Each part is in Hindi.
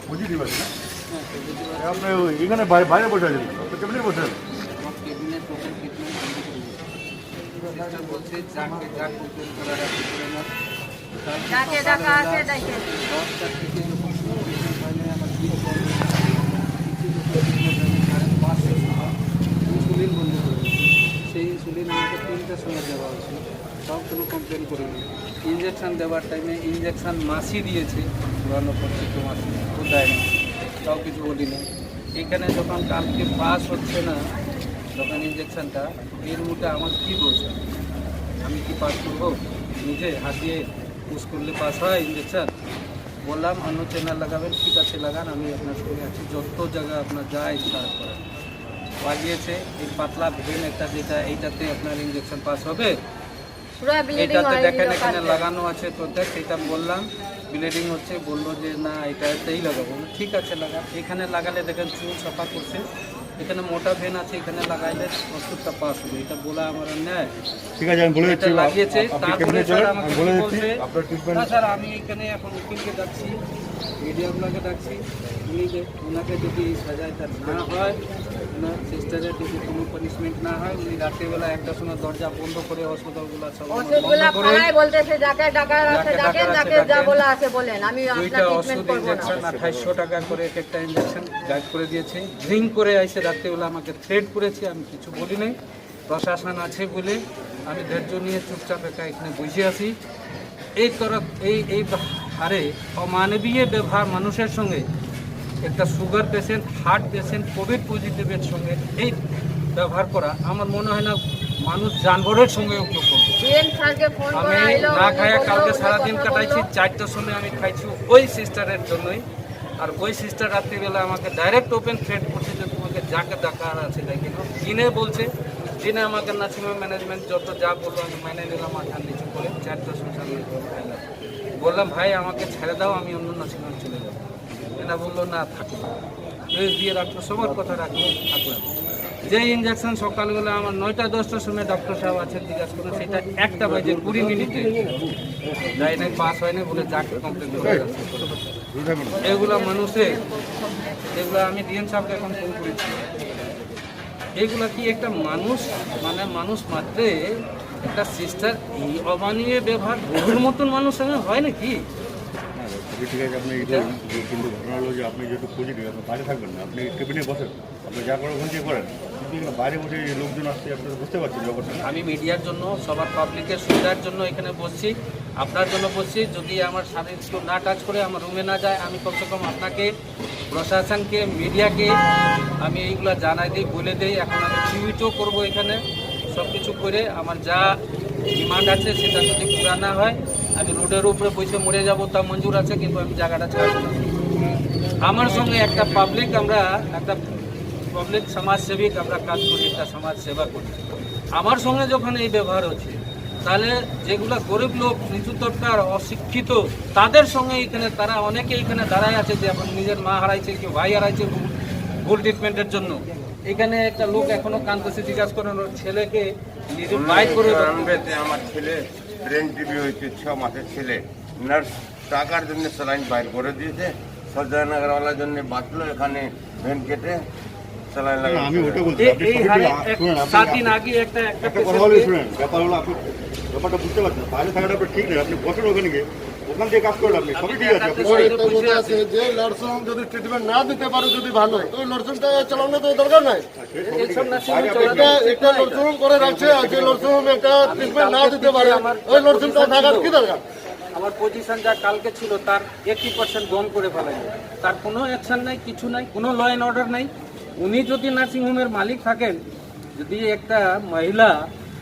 পজিটিভ আছে না আপনি এখানে বাইরে বসে আছেন কেমনি বসে আছেন সেই ইনসুলিন আমাকে 3টার সময় দেওয়া হয়েছে, সব কোনো কমপ্লেন করিনি। ইঞ্জেকশান দেওয়ার টাইমে ইঞ্জেকশান মাসি দিয়েছে, পুরানো পরিচিত মাসি, ও দেয় না, তাও কিছু বলি না। এখানে যখন কালকে পাস হচ্ছে না যখন ইঞ্জেকশানটা, এর মুখে আমার কী বলছে, আমি কি পাস করবো? নিজে হাত দিয়ে পুশ করলে পাস হয় ইঞ্জেকশান? বললাম অন্য চ্যানেল লাগাবেন, ঠিক আছে লাগান, আমি আপনার সঙ্গে আছি, যত জায়গায় আপনার যা ইচ্ছা করেন। লাগিয়েছে এই পাতলা ভেন একটা, যেটা এইটাতে আপনার ইঞ্জেকশন পাস হবে, এটাতে দেখেন এখানে লাগানো আছে, তো দেখ এটা বললাম ব্লিডিং হচ্ছে, বললো যে না এটাতেই লাগাবো। ঠিক আছে লাগান। এখানে লাগালে দেখেন চুল সাফা করছে, এখানে মোটা ভেন আছে, এখানে লাগাইলে ওষুধটা পাস হবে, এটা বলা আমার অন্যায়। ঠিক আছে, আমি বলে দিচ্ছি লাগিয়েছে। তারপরে স্যার আমাকে বলছে না স্যার আমি এখানে এখন উকিলকে ডাকছি, মিডিয়াগুলোকে ডাকছি, উনি যে ওনাকে যদি সাজাটা না হয়, ওনার সিস্টারের যদি কোনো পানিশমেন্ট না হয়, উনি রাত্রিবেলা 1টার সময় দরজা বন্ধ করে হসপিটালগুলো সব বন্ধ করে বলতেছে যাকে ডাকা আছে যাকে যাকে যা বলা আছে বলেন, আমি আপনার ট্রিটমেন্ট করব না। ইনজেকশন 2800 টাকা করে একটা ইনজেকশন গাইড করে দিয়েছে, ড্রিঙ্ক করে আইসে রাত্রিবেলা আমাকে থ্রেট করেছে, আমি কিছু বলি নাই। প্রশাসন আছে বলে আমি ধৈর্য নিয়ে চুপচাপ একা এখানে বসে আছি। এই তরফ এই হারে অমানবীয় ব্যবহার মানুষের সঙ্গে, একটা sugar patient, heart patient, covid পজিটিভের সঙ্গে এই ব্যবহার করা আমার মনে হয় না মানুষ জানবরের সঙ্গেও কেউ করবে। আমি না খায়া কালকে সারাদিন কাটাইছি, 4টার সময় আমি খাইছি ওই সিস্টারের জন্যই। আর ওই সিস্টার রাত্রিবেলা আমাকে ডাইরেক্ট ওপেন থ্রেট করছে যে তোমাকে যাকে ডাকার আছে দেখি না, দিনে বলছে, দিনে আমাকে নার্সিংহোম ম্যানেজমেন্ট যত যা বললো আমি মেনে নিলাম, মাথা নিচু করে 4টার সময় খাইলাম। বললাম ভাই আমাকে ছেড়ে দাও, আমি অন্য নার্সিংহোম চলে যাবো। এরা বললো না থাকলো, ড্রেস দিয়ে রাখলো, সবার কথা রাখলো, থাকলাম। যে ইঞ্জেকশন সকালবেলা আমার 9টা-10টার সময় ডক্টর সাহেব আছেন জিজ্ঞাসা করে, সেটা 1টা বাজে 20 মিনিটে যাই নাই, পাস হয় না বলে যাকে কমপ্লেন করে যাচ্ছে। এগুলো মানুষের, এগুলো আমি ডিএম সাহেবকে এখন ফোন করেছি, এগুলা কি একটা মানুষ, মানে মানুষ মাত্রে একটা সিস্টার এই অমানবীয় ব্যবহার বহুর মতন মানুষ সঙ্গে হয় নাকি? ঠিক আছে, আপনি কিন্তু ঘটনা হলো যে আপনি যেহেতু পজিটিভ, আপনি বাইরে থাকবেন না, আপনি কেবিনে বসেন, আপনি যা করেন ওখান থেকে করেন, কিন্তু বাইরে বসে লোকজন আসছে, আপনি বুঝতে পারছেন ব্যাপারটা। আমি মিডিয়ার জন্য, সবার পাবলিকের সুবিধার জন্য এখানে বসছি, আপনার জন্য বসছি। যদি আমার শারীরিক কেউ না টাচ করে, আমার রুমে না যায়, আমি কমসে কম আপনাকে, প্রশাসনকে, মিডিয়াকে আমি এইগুলো জানাই দিই, বলে দিই। এখন আমি টুইটও করবো এখানে, সব কিছু করে আমার যা ডিমান্ড আছে সেটা যদি পুরা না হয়, আমি রোডের উপরে বসে মরে যাবো, তা মঞ্জুর আছে, কিন্তু আমি জায়গাটা ছাড়বো না। আমার সঙ্গে একটা পাবলিক, আমরা একটা পাবলিক সমাজসেবিক, আমরা কাজ করি, একটা সমাজ সেবা করি। আমার সঙ্গে যখন এই ব্যবহার হচ্ছে, তাহলে যেগুলো গরিব লোক, নিচু তবকার, অশিক্ষিত, তাদের সঙ্গে এখানে তারা অনেকে এখানে দাঁড়ায় আছে, যে এখন নিজের মা হারাইছে, কেউ ভাই হারাইছে ভুল ট্রিটমেন্টের জন্য। এখানে একটা লোক এখনো কান্দতেছে, জিজ্ঞাসা করেন ওর ছেলেকে নিজে বাইর করে। আমার ছেলে ব্রেন টিভি হয়েছে, 6 মাসের ছেলে, নার্স টাকার জন্য স্যালাইন বাইর করে দিয়েছে, সজ্জয়নগরওয়ালার জন্য বাঁচলো, এখানে ভেন কেটে স্যালাইন লাগানো। আমি ওটা বলছি, ব্যাপারটা বুঝতে পারছেন, বাইরে থাকাটা ঠিক নেই, আপনি বসেন ওখানে গিয়ে, ওখান থেকে কাজ করলে আপনি সবই ঠিক আছে। যে নার্সিং যদি ট্রিটমেন্ট না দিতে পারো, যদি ভালো হয়, ওই নার্সিংটা চালানো তো দরকার নাই। একটা নার্সিং করে রাখছে, আর যে নার্সিং একটা ট্রিটমেন্ট না দিতে পারে, ওই নার্সিংটা থাকার কি দরকার? আমার পজিশন যা কালকে ছিল তার 80% কম করে ফেলাইল। তার কোনো অ্যাকশন নাই, কিছু নাই, কোনো ল অ্যান্ড অর্ডার নাই। উনি যদি নার্সিংহোমের মালিক থাকেন, যদি একটা মহিলা,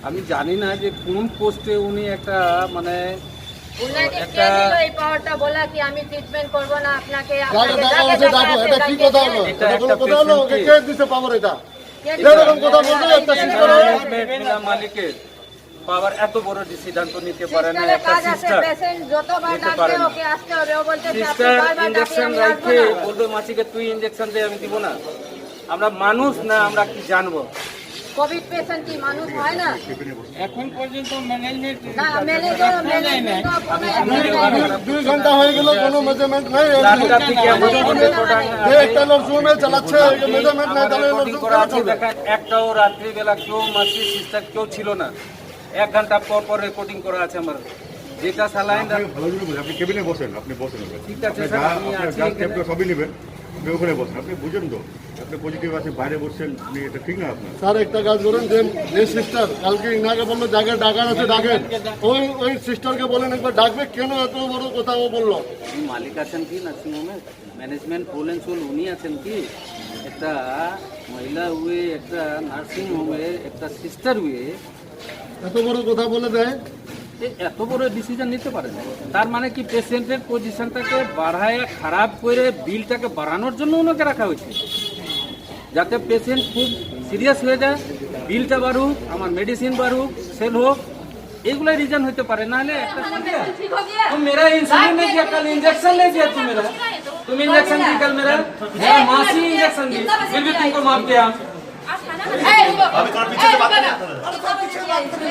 আমি জানি না যে কোন পোস্টে উনি একটা মানে উনাকে কে একটা দিল এই পাওয়ারটা, বলা কি আমি ট্রিটমেন্ট করব না আপনাকে? যাকে ডাকা হচ্ছে ডাকো, এটা কি কথা হলো? এটা এটা কোনো একটা কথা হলো? ওকে কে দিছে পাওয়ার এটা? এরকম কথা বলতে একটা সিস্টার মহিলা মালিকের পাওয়ার এত বড় ডিসিশন তো নিতে পারে না একটা কাজ আছে, সিস্টার। পেশেন্ট যতবার দিতে পারে ডাকবে না। ওকে আসতে হবে। ও বলতে আপনি সিস্টার বারবার ডাকলে ইনজেকশন আমি আসবো রাখে না। বলবে মাসিকে তুই ইনজেকশন দে, আমি দিব না। আমরা মানুষ না, আমরা কি জানবো? কোভিড পেশেন্ট কি মানুষ হয় না? এখন পর্যন্ত ম্যানেজমেন্ট না ম্যানেজার ম্যানেজমেন্ট 2 ঘন্টা হয়ে গেল, কোনো মেজারমেন্ট নাই। রাতটা থেকে আমাদের মধ্যে প্রোডাক্ট যে একটা নার্সিংহোমে চালাচ্ছে, মেজারমেন্ট নাই, তাহলে রেকর্ডিং করা আছে। দেখেন একটাও রাত্রিবেলা কেউ মাসি সিস্টার কেউ ছিল না। 1 ঘন্টা পর পর রেকর্ডিং করা আছে আমার। যেটা স্যালাইন আপনাকে ভালো করে বলি, আপনি কেবিনে বসেন, আপনি বসেন ওখানে। ঠিক আছে আপনি স্যার, যা- আমি আপনার আছি যা এখানে। চ্যাপ্টার সবই নেবেন, আপনি ওখানে বসেন। আপনি বুঝেন তো আপনি পজিটিভ আছে, বাইরে বসছেন, আপনি এটা ঠিক না আপনার। স্যার একটা কাজ করেন, যে সিস্টার কালকে ইনাকে বললো জায়গা ডাকার আছে ডাকেন, ওই সিস্টারকে বলেন একবার ডাকবে। কেন এত বড় কথা ও বললো? উনি মালিক আছেন কি নার্সিংহোমের? ম্যানেজমেন্ট ফুল অ্যান্ড ফুল উনি আছেন কি? একটা মহিলা হুয়ে, একটা নার্সিংহোমের একটা সিস্টার হুয়ে এত বড় কথা বলে দেয়। এত বড় ডিসিশন নিতে পারে না। তার মানে কি পেশেন্টের পজিশনটাকে বাড়ায় খারাপ করে বিলটাকে বাড়ানোর জন্য ওনাকে রাখা হয়েছে, যাতে পেশেন্ট খুব সিরিয়াস হয়ে যায়, বিলটা বাড়ুক, আমার মেডিসিন বাড়ুক, सेल हो, एगुला रीजन होते पारे ना ले तुम मेरा इंसुलिन नहीं दिया, कल इंजेक्शन ले दिया तुम मेरा, तुम इंजेक्शन दी कल मेरा मासी इंजेक्शन दी, फिर भी तुमको माफ किया। अभी थोड़ा पीछे से बात करें।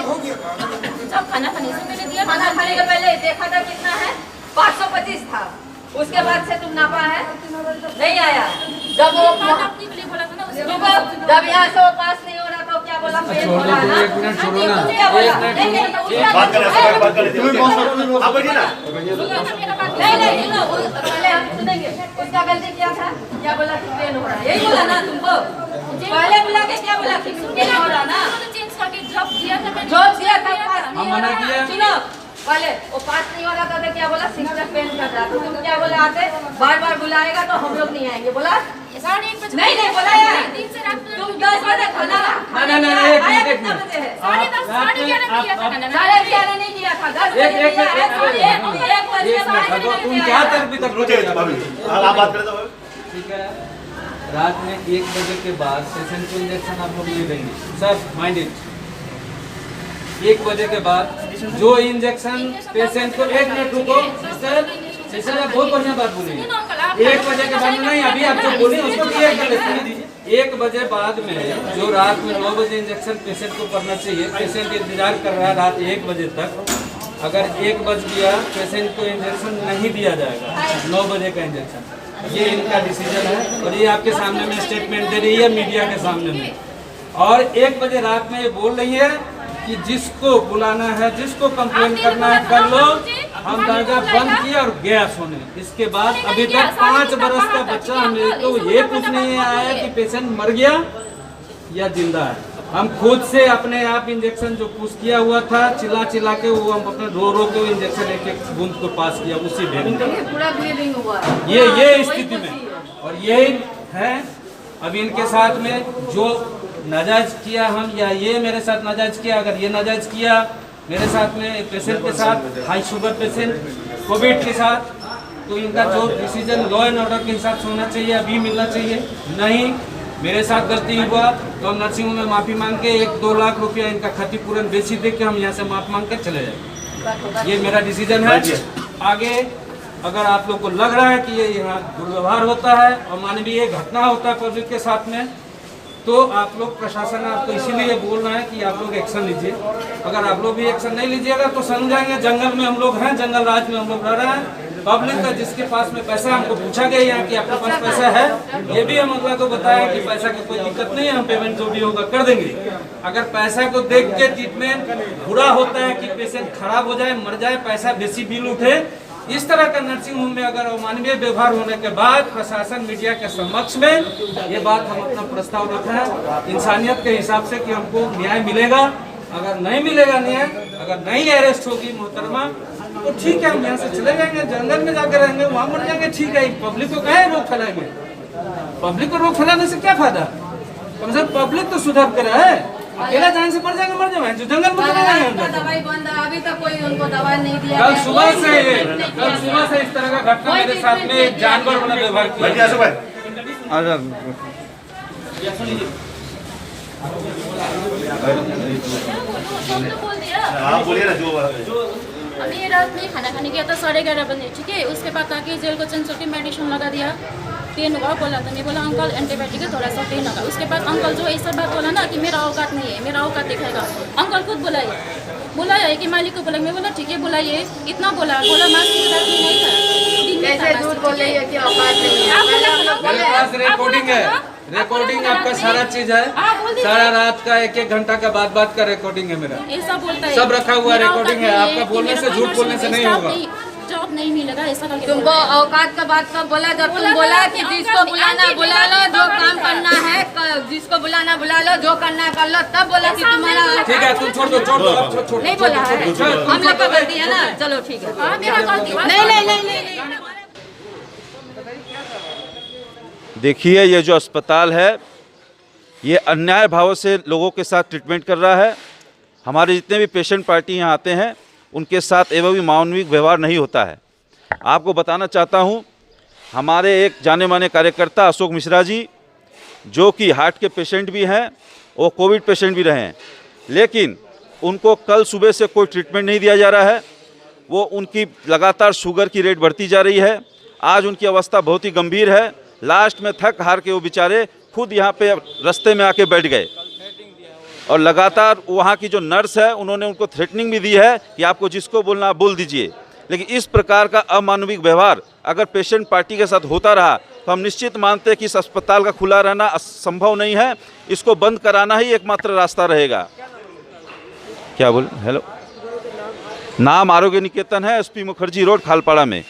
जब खाना खाने से मैंने दिया, खाना खाने के पहले देखा था कितना है, 525 था, उसके बाद से तुम नापा है नहीं आया। जब वो जब यहाँ से वो पास नहीं हो रहा तो क्या बोला, फेल हो रहा ना, एक मिनट छोड़ो ना, क्या बोला? बात करें, बात करें, आप बैठिए ना। नहीं सुनो, पहले हम सुनेंगे उसका गलती क्या था, क्या बोला कि फेल हो रहा है, यही बोला ना तुमको, पहले बुला के क्या बोला कि फेल हो रहा ना, जॉब दिया था पास नहीं हो रहा। सुनो पहले वो पास नहीं हो रहा था तो क्या बोला, सिस्टर पेन कर रहा, तो तुम क्या बोला, आते बार बार बुलाएगा तो हम लोग नहीं आएंगे, बोला नहीं बोला यार, तुम 10 बजे खाना आया कितना बजे है, 11:30 नहीं दिया था, 10 बजे दिया है, 1 बजे तुम क्या तरफ तक आप बात करें तो ठीक है। रात में 1 बजे के बाद पेशेंट को इंजेक्शन आप लोग ले देंगे सर, माइंड इट। 1 बजे के बाद जो इंजेक्शन पेशेंट को, 1 मिनट रुको सर, सर आप बहुत बढ़िया बात बोली। 1 बजे के बाद नहीं, अभी आप जो बोली उसको क्लियर कर लेते हैं। 1 बजे बाद में जो रात में 9 बजे इंजेक्शन पेशेंट को करना चाहिए, पेशेंट इंतजार कर रहा है रात 1 बजे तक, अगर 1 बज गया पेशेंट को इंजेक्शन नहीं दिया जाएगा 9 बजे का इंजेक्शन, ये इनका डिसीजन है और ये आपके सामने में स्टेटमेंट दे रही है मीडिया के सामने में। और 1 बजे रात में ये बोल रही है कि जिसको बुलाना है, जिसको कंप्लेन करना है कर लो, हम दरगाह बंद किया और गया सोने। इसके बाद अभी तक 5 बरस का बच्चा हमें तो ये कुछ नहीं आया कि पेशेंट मर गया या जिंदा है। हम खुद से अपने आप इंजेक्शन जो पुश किया हुआ था, चिल्ला चिल्ला के वो हम अपने रो के वो इंजेक्शन एक बूंद को पास किया उसी भेद में। पूरा ब्लीडिंग हुआ ये स्थिति में, और यही है अभी इनके साथ में जो नाजायज किया हम, या ये मेरे साथ नाजायज किया, अगर ये नाजायज किया मेरे साथ में पेशेंट के साथ, हाई शुगर पेशेंट कोविड के साथ, तो इनका जो डिसीजन लॉ एंड ऑर्डर के हिसाब से होना चाहिए अभी मिलना चाहिए। नहीं मेरे साथ गलती हुआ तो हम नर्सिंग होम में माफ़ी मांग के 1-2 लाख रुपया इनका क्षतिपूरण बेची दे के हम यहाँ से माफ़ मांग के चले जाएंगे। ये मेरा डिसीजन है। आगे अगर आप लोग को लग रहा है कि ये यहाँ दुर्व्यवहार होता है और मानवीय घटना होता है पब्लिक के साथ में, तो आप लोग प्रशासन आपको इसीलिए बोल रहा है कि आप लोग एक्शन लीजिए। अगर आप लोग भी एक्शन नहीं लीजिएगा तो समझाएंगे जंगल में हम लोग हैं, जंगल राज में हम लोग रह रहे हैं। पब्लिक का जिसके पास में पैसा, हमको पूछा गया यहाँ कि आपके पास पैसा है, ये भी हम अगला को बताया कि पैसा की कोई दिक्कत नहीं है, हम पेमेंट जो भी होगा कर देंगे। अगर पैसा को देख के ट्रीटमेंट बुरा होता है कि पेशेंट खराब हो जाए, मर जाए, पैसा बेसी बिल उठे, इस तरह का नर्सिंग होम में अगर अमानवीय व्यवहार होने के बाद प्रशासन मीडिया के समक्ष में ये बात हम अपना प्रस्ताव रखा है इंसानियत के हिसाब से कि हमको न्याय मिलेगा। अगर नहीं मिलेगा न्याय, अगर नहीं अरेस्ट होगी मोहतरमा, वो ठीक है, हम यहाँ से चले जाएंगे, जंगल में जाकर रहेंगे, वहाँ मर जाएंगे, ठीक है। पब्लिक को कहे रोग फैलाएंगे, पब्लिक को रोग फैलाने से क्या फायदा? कम से कम पब्लिक तो सुधार करे है। अकेला जाने से मर जाएंगे, जो जंगल में चले जाएंगे। दवाई बंद है, अभी तक कोई उनको दवाई नहीं दिया। कल सुबह से इस तरह का घटना मेरे साथ में जानवर वाला व्यवहार किया। बोल दिया आप बोलिए ना जो अभी रात में खाना खाने गया था 11:30 बजे, ठीक है। उसके बाद आके जेल को चंचोटी मेडिसिन लगा दिया, पेन हुआ। बोला तो मैं बोला अंकल एंटीबायोटिक है, थोड़ा सा पेन होगा। उसके बाद अंकल जो ऐसा बात बोला ना कि मेरा औकात नहीं है, मेरा औकात दिखाएगा। अंकल खुद बुलाया है कि मालिक को बोला। मैं बोला ठीक है बुलाइए, इतना बोला मास्क नहीं था। कैसे झूठ बोल रही है कि औकात नहीं है? मेरे पास रिकॉर्डिंग है, रिकॉर्डिंग आपका सारा चीज है। सारा रात का 1-1 घंटा का बात का रिकॉर्डिंग है मेरा, ऐसा बोलता है। सब रखा हुआ रिकॉर्डिंग है। आपका बोलने से, झूठ बोलने से नहीं होगा। जॉब नहीं मिलेगा ऐसा करके तुमको औकात का बात कब बोला? जब तुम बोला कि जिसको बुलाना बुला लो, जो काम करना है जिसको बुलाना बुला लो, जो करना कर लो, तब बोला कि तुम्हारा। ठीक है, तुम छोड़ दो। नहीं बोला है, हम लोग का गलती है ना। चलो ठीक है, हाँ, मेरा गलती। नहीं। देखिए, ये जो अस्पताल है ये अन्याय भाव से लोगों के साथ ट्रीटमेंट कर रहा है। हमारे जितने भी पेशेंट पार्टी यहाँ आते हैं उनके साथ एवं भी मानवीय व्यवहार नहीं होता है। आपको बताना चाहता हूँ, हमारे एक जाने माने कार्यकर्ता अशोक मिश्रा जी, जो कि हार्ट के पेशेंट भी हैं और कोविड पेशेंट भी रहे हैं, लेकिन उनको कल सुबह से कोई ट्रीटमेंट नहीं दिया जा रहा है। वो उनकी लगातार शुगर की रेट बढ़ती जा रही है। आज उनकी अवस्था बहुत ही गंभीर है। लास्ट में थक हार के वो बेचारे खुद यहाँ पे रास्ते में आके बैठ गए और लगातार वहाँ की जो नर्स है उन्होंने उनको थ्रेटनिंग भी दी है कि आपको जिसको बोलना आप बोल दीजिए। लेकिन इस प्रकार का अमानविक व्यवहार अगर पेशेंट पार्टी के साथ होता रहा तो हम निश्चित मानते हैं कि इस अस्पताल का खुला रहना असंभव नहीं है। इसको बंद कराना ही एकमात्र रास्ता रहेगा। क्या बोल? हेलो, नाम आरोग्य निकेतन है, SP मुखर्जी रोड, खालपाड़ा में।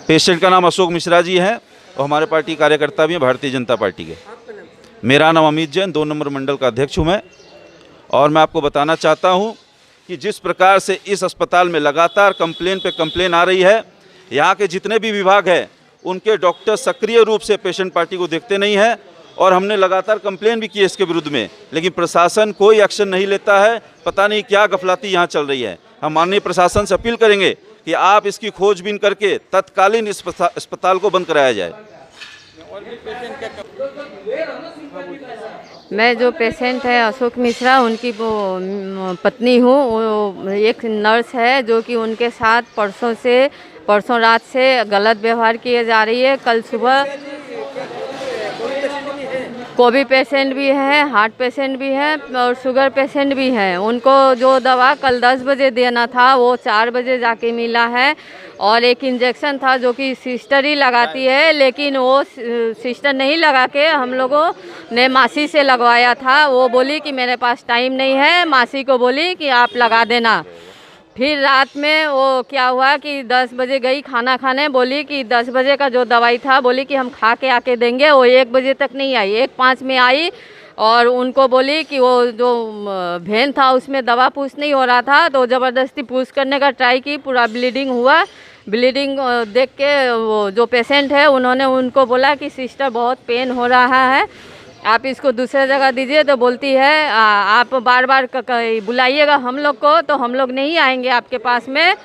पेशेंट का नाम अशोक मिश्रा जी है और हमारे पार्टी कार्यकर्ता भी हैं, भारतीय जनता पार्टी के। मेरा नाम अमित जैन, 2 नंबर मंडल का अध्यक्ष हूँ मैं। और मैं आपको बताना चाहता हूँ कि जिस प्रकार से इस अस्पताल में लगातार कंप्लेन पे कंप्लेन आ रही है, यहाँ के जितने भी विभाग हैं उनके डॉक्टर सक्रिय रूप से पेशेंट पार्टी को देखते नहीं हैं। और हमने लगातार कंप्लेन भी की इसके विरुद्ध में, लेकिन प्रशासन कोई एक्शन नहीं लेता है। पता नहीं क्या गफलाती यहाँ चल रही है। हम माननीय प्रशासन से अपील करेंगे कि आप इसकी खोजबीन करके तत्कालीन इस अस्पताल को बंद कराया जाए। मैं जो पेशेंट है अशोक मिश्रा, उनकी वो पत्नी हूँ। वो एक नर्स है जो कि उनके साथ परसों रात से गलत व्यवहार किए जा रही है। कल सुबह कोविड पेशेंट भी है, हार्ट पेशेंट भी है और शुगर पेशेंट भी है। उनको जो दवा कल 10 बजे देना था वो 4 बजे जाके मिला है। और एक इंजेक्शन था जो कि सिस्टर ही लगाती है, लेकिन वो सिस्टर नहीं लगा के हम लोगों ने मासी से लगवाया था। वो बोली कि मेरे पास टाइम नहीं है, मासी को बोली कि आप लगा देना। फिर रात में वो क्या हुआ कि 10 बजे गई खाना खाने, बोली कि 10 बजे का जो दवाई था बोली कि हम खा के आके देंगे। वो 1 बजे तक नहीं आई, 1:05 में आई और उनको बोली कि वो जो भेन था उसमें दवा पुश नहीं हो रहा था, तो ज़बरदस्ती पुश करने का ट्राई की, पूरा ब्लीडिंग हुआ। ब्लीडिंग देख के वो जो पेशेंट है उन्होंने उनको बोला कि सिस्टर बहुत पेन हो रहा है, आप इसको दूसरे जगह दीजिए। तो बोलती है आप बार बार बुलाइएगा हम लोग को, तो हम लोग नहीं आएंगे आपके पास में।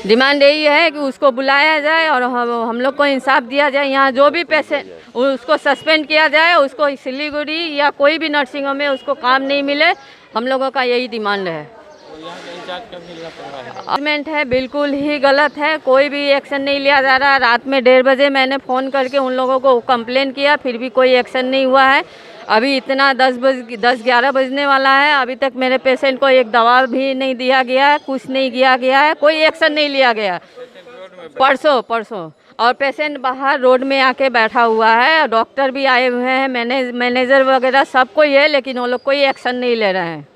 डिमांड यही है कि उसको बुलाया जाए और हम लोग को इंसाफ दिया जाए। यहाँ जो भी पेशेंट उसको सस्पेंड किया जाए, उसको सिलीगुड़ी या कोई भी नर्सिंग होम में उसको काम नहीं मिले। हम लोगों का यही डिमांड है। गवर्नमेंट है बिल्कुल ही गलत है, कोई भी एक्शन नहीं लिया जा रहा। रात में 1:30 बजे मैंने फ़ोन करके उन लोगों को कंप्लेन किया, फिर भी कोई एक्शन नहीं हुआ है। अभी इतना 10-11 बजने वाला है, अभी तक मेरे पेशेंट को एक दवा भी नहीं दिया गया है, कुछ नहीं किया गया है, कोई एक्शन नहीं लिया गया। परसों और पेशेंट बाहर रोड में आके बैठा हुआ है। डॉक्टर भी आए हुए हैं, मैनेजर वगैरह सब कोई है, लेकिन वो लोग कोई एक्शन नहीं ले रहे हैं।